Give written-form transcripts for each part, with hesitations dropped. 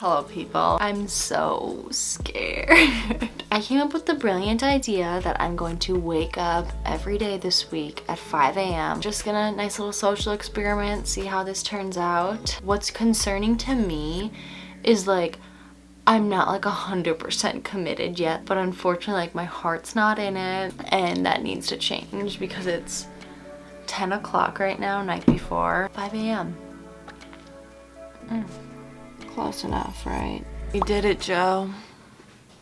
Hello people, I'm so scared. I came up with the brilliant idea that I'm going to wake up every day this week at 5 a.m. Just gonna nice little social experiment, see how this turns out. What's concerning to me is like, I'm not like 100% committed yet, but unfortunately like my heart's not in it and that needs to change because it's 10 o'clock right now, night before, 5 a.m. Close enough, right? We did it, Joe.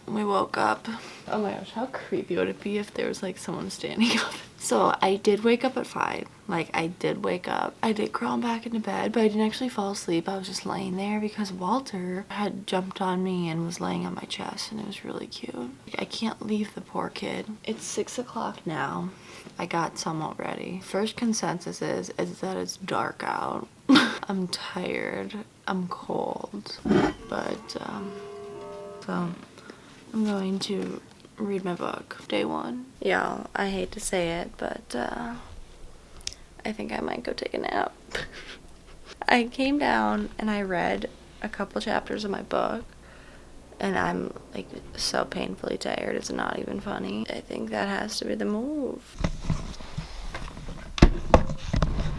We woke up. Oh my gosh, how creepy would it be if there was like someone standing up? So I did wake up at 5. Like I did wake up. I did crawl back into bed, but I didn't actually fall asleep. I was just laying there because Walter had jumped on me and was laying on my chest and it was really cute. I can't leave the poor kid. It's 6 o'clock now. I got some already. First consensus is that it's dark out. I'm tired. I'm cold. But so I'm going to read my book. Day 1. Yeah, I hate to say it, but I think I might go take a nap. I came down and I read a couple chapters of my book and I'm like so painfully tired, it's not even funny. I think that has to be the move.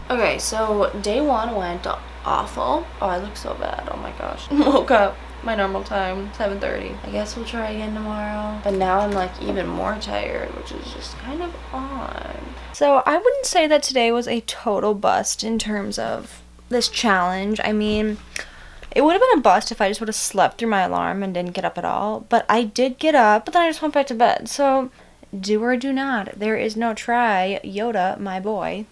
Okay, so day 1 went awful. Oh, I look so bad. Oh my gosh. Woke up my normal time, 7:30. I guess we'll try again tomorrow. But now I'm like even more tired, which is just kind of odd. So I wouldn't say that today was a total bust in terms of this challenge. I mean, it would have been a bust if I just would have slept through my alarm and didn't get up at all. But I did get up, but then I just went back to bed. So do or do not. There is no try. Yoda, my boy.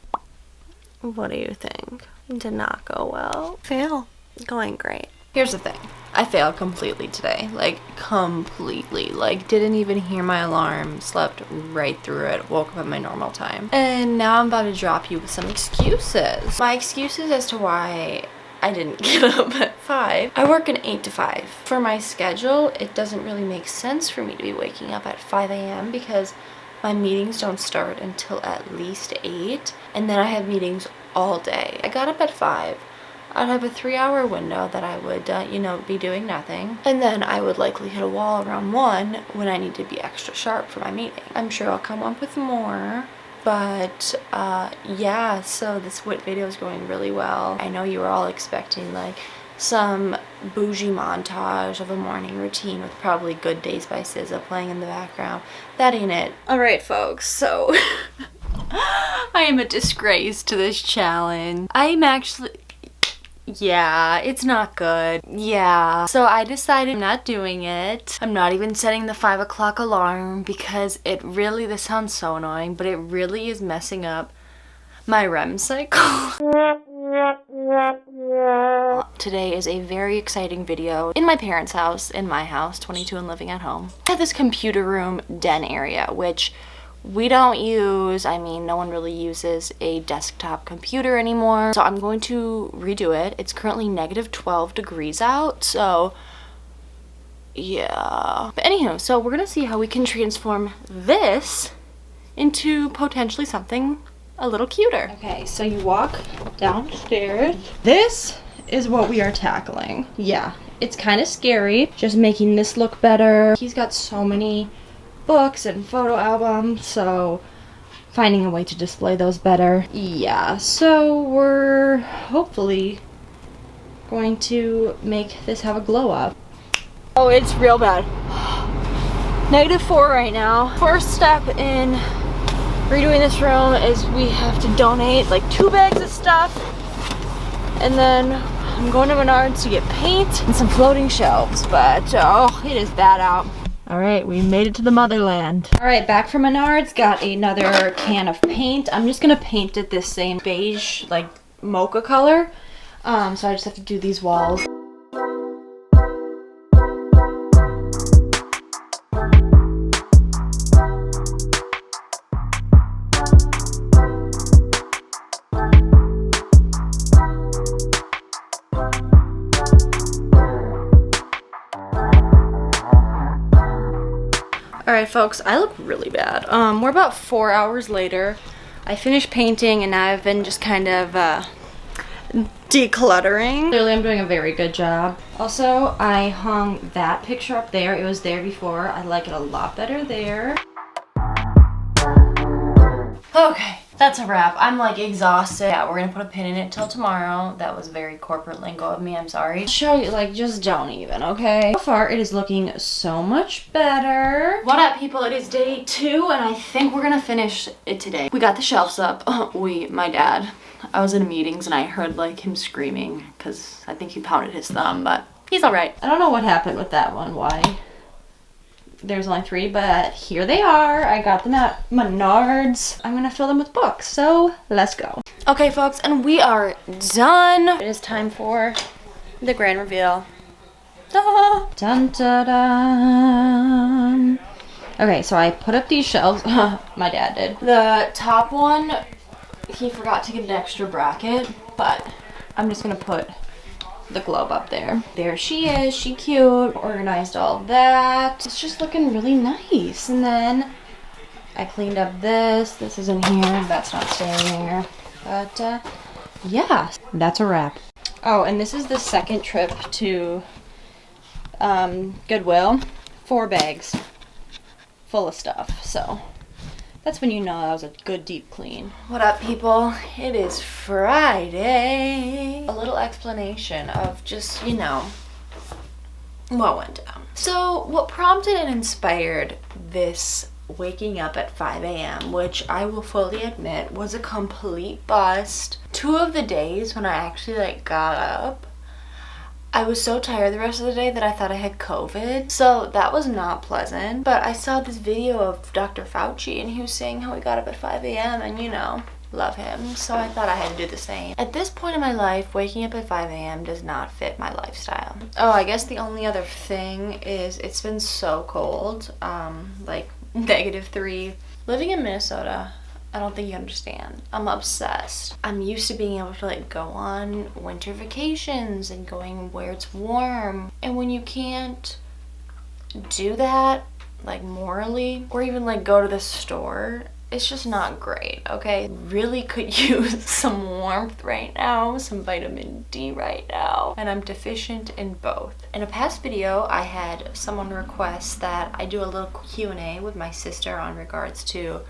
What do you think? Did not go well. Fail. Going great. Here's the thing. I failed completely today. Like, completely. Like, didn't even hear my alarm. Slept right through it. Woke up at my normal time. And now I'm about to drop you with some excuses. My excuses as to why I didn't get up at 5. I work an 8 to 5. For my schedule, it doesn't really make sense for me to be waking up at 5 a.m. because my meetings don't start until at least 8, and then I have meetings all day. I got up at 5. I'd have a 3-hour window that I would, be doing nothing, and then I would likely hit a wall around 1 when I need to be extra sharp for my meeting. I'm sure I'll come up with more, but yeah, so this WIT video is going really well. I know you were all expecting like some bougie montage of a morning routine with probably Good Days by SZA playing in the background. That ain't it. Alright folks, so I am a disgrace to this challenge. I'm actually, yeah, it's not good. Yeah, so I decided I'm not doing it. I'm not even setting the 5 o'clock alarm because it really, this sounds so annoying, but it really is messing up my REM cycle. Today is a very exciting video in my parents' house, in my house, 22 and living at home. I have this computer room den area, which we don't use. I mean, no one really uses a desktop computer anymore. So I'm going to redo it. It's currently -12 degrees out, so yeah. But anywho, so we're gonna see how we can transform this into potentially something a little cuter. Okay, so you walk downstairs. This is what we are tackling. Yeah, it's kind of scary, just making this look better. He's got so many books and photo albums, so finding a way to display those better. Yeah, so we're hopefully going to make this have a glow up. Oh, it's real bad. -4 right now. First step in redoing this room is we have to donate like 2 bags of stuff, and then I'm going to Menards to get paint and some floating shelves, but oh, it is bad out. All right, we made it to the motherland. All right, back from Menards, got another can of paint. I'm just gonna paint it this same beige, like mocha color. So I just have to do these walls. Alright folks, I look really bad. We're about 4 hours later. I finished painting and now I've been just kind of decluttering. Clearly I'm doing a very good job. Also, I hung that picture up there. It was there before. I like it a lot better there. Okay, that's a wrap. I'm like exhausted. Yeah, we're gonna put a pin in it till tomorrow. That was very corporate lingo of me, I'm sorry. I'll show you, like, just don't even, okay? So far, it is looking so much better. What up, people? It is day 2, and I think we're gonna finish it today. We got the shelves up. My dad. I was in meetings and I heard like him screaming because I think he pounded his thumb, but he's all right. I don't know what happened with that one, why there's only 3, but here they are. I got them at Menards. I'm gonna fill them with books, so let's go. Okay, folks, and we are done. It is time for the grand reveal. Da! Dun, da, dun. Okay, so I put up these shelves. My dad did. The top one, he forgot to get an extra bracket, but I'm just gonna put the globe up there. There she is, she cute, organized all that. It's just looking really nice. And then I cleaned up this is in here, that's not staying here. But yeah, that's a wrap. Oh, and this is the second trip to Goodwill. 4 bags full of stuff, so that's when you know that was a good deep clean. What up, people? It is Friday. A little explanation of just, you know, what went down. So what prompted and inspired this waking up at 5 a.m., which I will fully admit was a complete bust. 2 of the days when I actually got up, I was so tired the rest of the day that I thought I had COVID. So that was not pleasant. But I saw this video of Dr. Fauci and he was saying how he got up at 5 a.m. and, you know, love him. So I thought I had to do the same. At this point in my life, waking up at 5 a.m. does not fit my lifestyle. Oh, I guess the only other thing is it's been so cold, like -3. Living in Minnesota, I don't think you understand. I'm obsessed. I'm used to being able to go on winter vacations and going where it's warm. And when you can't do that, morally, or even go to the store, it's just not great, okay? Really could use some warmth right now, some vitamin D right now, and I'm deficient in both. In a past video, I had someone request that I do a little Q&A with my sister on regards to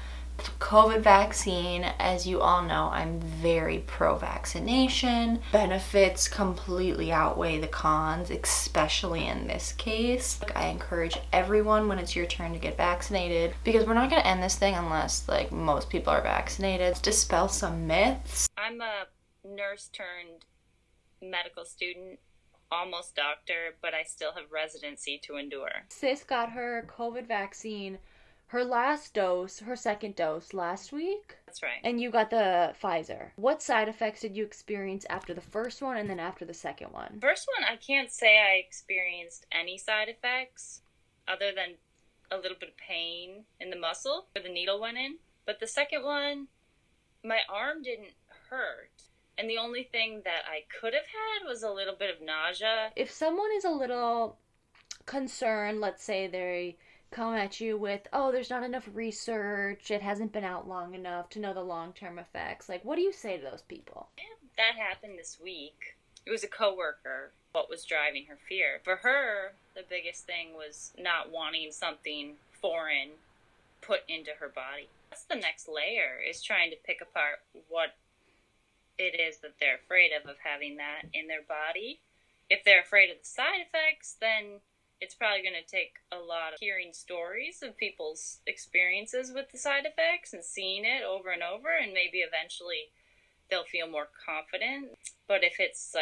COVID vaccine. As you all know, I'm very pro-vaccination. Benefits completely outweigh the cons, especially in this case. I encourage everyone when it's your turn to get vaccinated, because we're not going to end this thing unless most people are vaccinated. Dispel some myths. I'm a nurse turned medical student, almost doctor, but I still have residency to endure. Sis got her COVID vaccine, her last dose, her second dose last week. That's right. And you got the Pfizer. What side effects did you experience after the first one and then after the second one? First one, I can't say I experienced any side effects other than a little bit of pain in the muscle where the needle went in. But the second one, my arm didn't hurt. And the only thing that I could have had was a little bit of nausea. If someone is a little concerned, let's say they come at you with, oh, there's not enough research, it hasn't been out long enough to know the long-term effects, what do you say to those people? Yeah, that happened this week. It was a coworker. What was driving her fear? For her, the biggest thing was not wanting something foreign put into her body. That's the next layer, is trying to pick apart what it is that they're afraid of having that in their body. If they're afraid of the side effects, then it's probably going to take a lot of hearing stories of people's experiences with the side effects and seeing it over and over, and maybe eventually they'll feel more confident. But if it's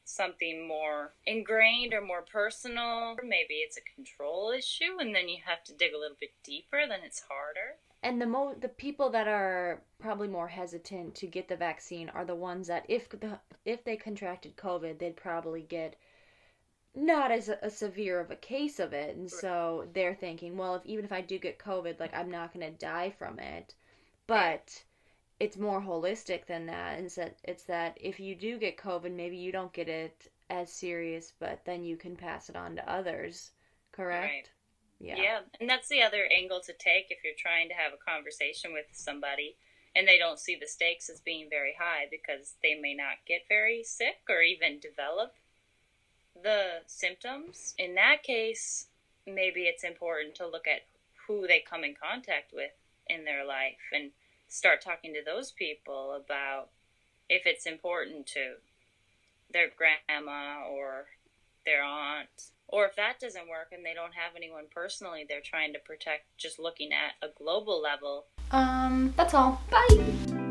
something more ingrained or more personal, maybe it's a control issue, and then you have to dig a little bit deeper, then it's harder. And the people that are probably more hesitant to get the vaccine are the ones that if they contracted COVID, they'd probably get not as a severe of a case of it, and so they're thinking, well, even if I do get COVID, I'm not going to die from it. But it's more holistic than that, and it's that if you do get COVID, maybe you don't get it as serious, but then you can pass it on to others, correct? Right. Yeah, and that's the other angle to take if you're trying to have a conversation with somebody and they don't see the stakes as being very high because they may not get very sick or even develop the symptoms. In that case, maybe it's important to look at who they come in contact with in their life and start talking to those people about if it's important to their grandma or their aunt. Or if that doesn't work and they don't have anyone personally they're trying to protect, just looking at a global level. That's all. Bye!